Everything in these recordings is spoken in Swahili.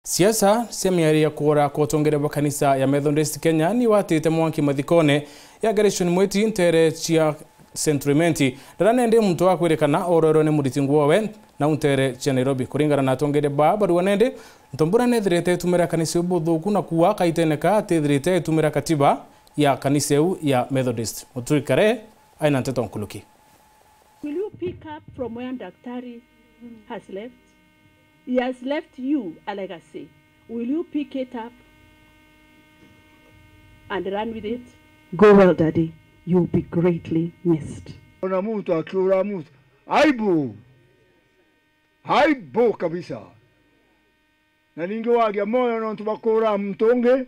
Siasa semiaria kura kwa UTONGERIA KANISA ya Amethondisti Kenya ni watite mwanki mathikone ya GERISHON MWITI ntere chia sentimenti ndarane muntu wa kwerekana ororo ne MWITI na untere chia Nairobi kuringana na UTONGERIA baru wanende NTOMBURA nethirite tumira kanisa ubuthuku na kuwa kaiteneka tethirite tumira katiba ya kanisa ya Methodist muturikare aina nteto nkuluki. Will you pick up from where Daktari has left? He has left you a legacy. Will you pick it up and run with it? Go well, Daddy. You'll be greatly missed. Ona mtu akiura mtu. Aibu! Aibu kabisa. Na ningewagia moyo na tubakora mtonge.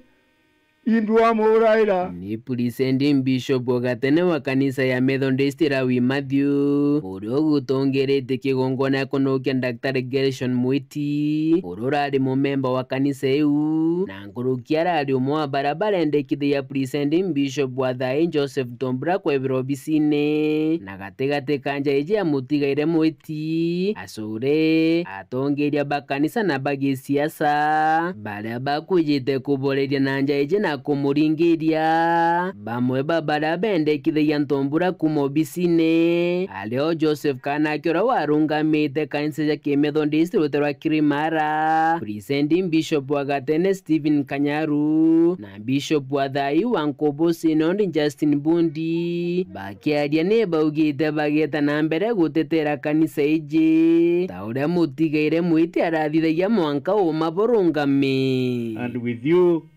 Indua moraila. Ni presenting Bishop Bogatene wa kanisa ya Amethondisti Rawi Matthew. Uro UTONGERIA kigongona konokia Daktari GERISHON MWITI. Urora ali memba wa kanisa eu. Na ngurukiara ali umwa barabara ndekide ya presenting Bishop Wadai Joseph Ntombura kwa Ebirobisine. Na gategate kanja eje ya mutigaire MWITI. Asure ATONGERIA bakanisa na bagi siasa. Bale bakujite kuboleria nanja eje na kumuringiria bamwe babara bendekithia NTOMBURA kumobisine aleo Joseph Kanakira warungamite kanisa ya Amethondisti ruterwa Kirimara presenting Bishop Wagatene Stephen Kanyaru na Bishop Wadai Wankobo Sinondi Justin Bundi bakiaria ne baugite bageta na mbere gutetera kanisa ije taure mutigaire MWITI arathithagia mwanka umaborungame. And with you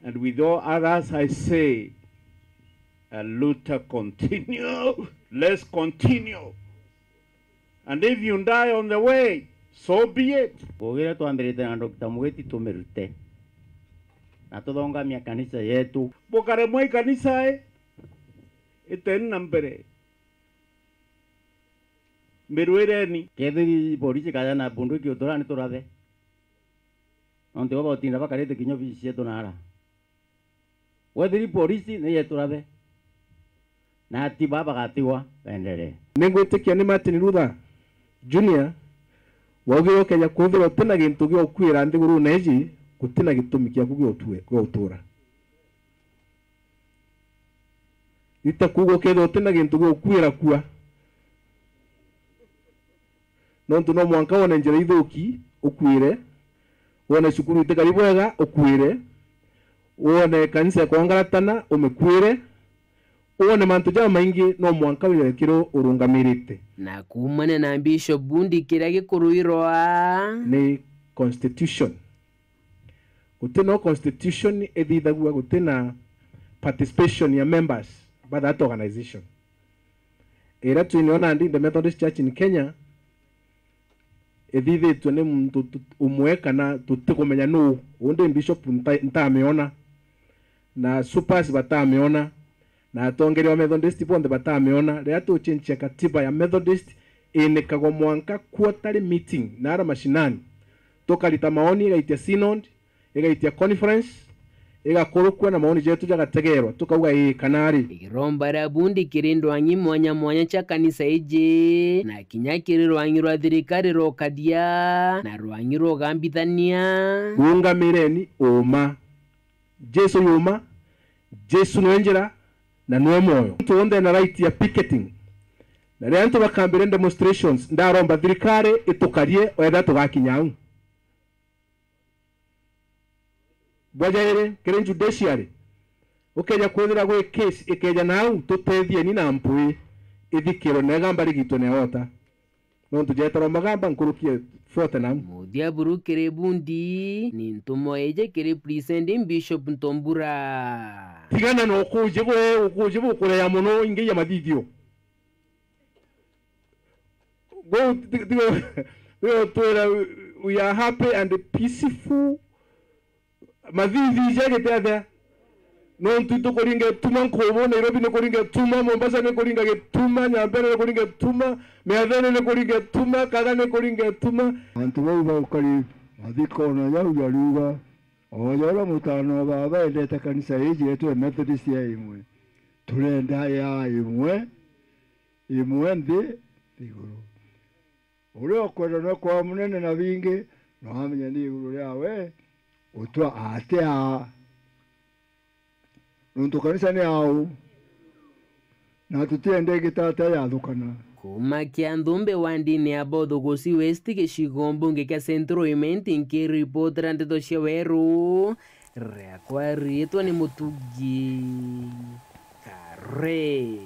and with all others, I say, Luta continue. Let's continue. And if you die on the way, so be it. Bogera tuambirite na Dr. MWITI tumerute. Na tudongamia kanisa yetu. Bokare mwe kanisa iten nambere. Meruereni. Kediri polisi kaya na bunduki utora ni turade. Onte baba utinda bakarete kinyo bisieto nara. Wediri polisi ne yeturabe na ati baba gatiwa endere Nengwitikia ni Martin Luther Junior wagiro Kenya kuthira tena gintu gyo kwira ndi guru neji kutina gitumi kya gyo utura ita kugo kedo tena gintu gyo kwira kwa nontu no mwanka wona njira ithuki ukwire wona shukuru itekari bwega ukwire uone kanisa kwa ngaratana umekwire uone mantu jama maingi no mwanka wirekiro urungamirite na kumane na Bishop Bundi kira gikuruirwa ni constitution gutena constitution edithagua gutena participation ya members by that organization era tuiniona ndi the Methodist Church in Kenya edithitwe ni muntu umwe kana tutikumenya no unde bishop ntameona na supers batameona na ATONGERIA Amethondisti bonde batameona ria tuchinchia katiba ya Methodist inekagwa mwanka quarterly meeting na ara mashinani tokalita maoni igaitia synod igaitia conference igakorukwa na maoni jetu jagategerwa tukauga kanari irombara Bundi kirindwanyi mwanya cha kanisa ije na kinyakirirwanyirwa thirikari rokadia na rwanyirwo gambithania ungamireni uma Jesu yuma Jesu nwenjera na nwe moyo tuonde na right ya picketing na rento bakambire demonstrations ndaromba thirikari itukarie wenda tugakinyau bwajaire kire judiciary ukeja kwethira gwe case ikeja nau tutethie ni na mpui ithikiro na gamba rigitwe ne ota no tujetara magamba nkurukie fote na mudia burukire Bundi ni ntumo eje kire presenting Bishop NTOMBURA tigana no kuje bukure ya muno inge ya madidio go we are happy and peaceful madhivi jagete no ntuto koringa tuma nkobo Nairobi ne koringa tuma Mombasa ne koringa tuma Nyambere ne koringa tuma Meadhene ne koringa tuma Kaga ne koringa tuma antu baba ukari adiko na yau yaruga oyora mutano baba eleta kanisa hiji yetu Methodist ya imwe tulenda ya imwe ndi iguru ule okwenda no kwa munene na bingi no amenya ni iguru ryawe utwa atea nuntu kanisa ni au na tutiende gitata yathukana kuma Kianthumbi wa ndini ya Buthuku West gicigo mbunge kia Central Imenti nkiripotera ndeto cia weru riakwa ritwa ni Mutugi Kare.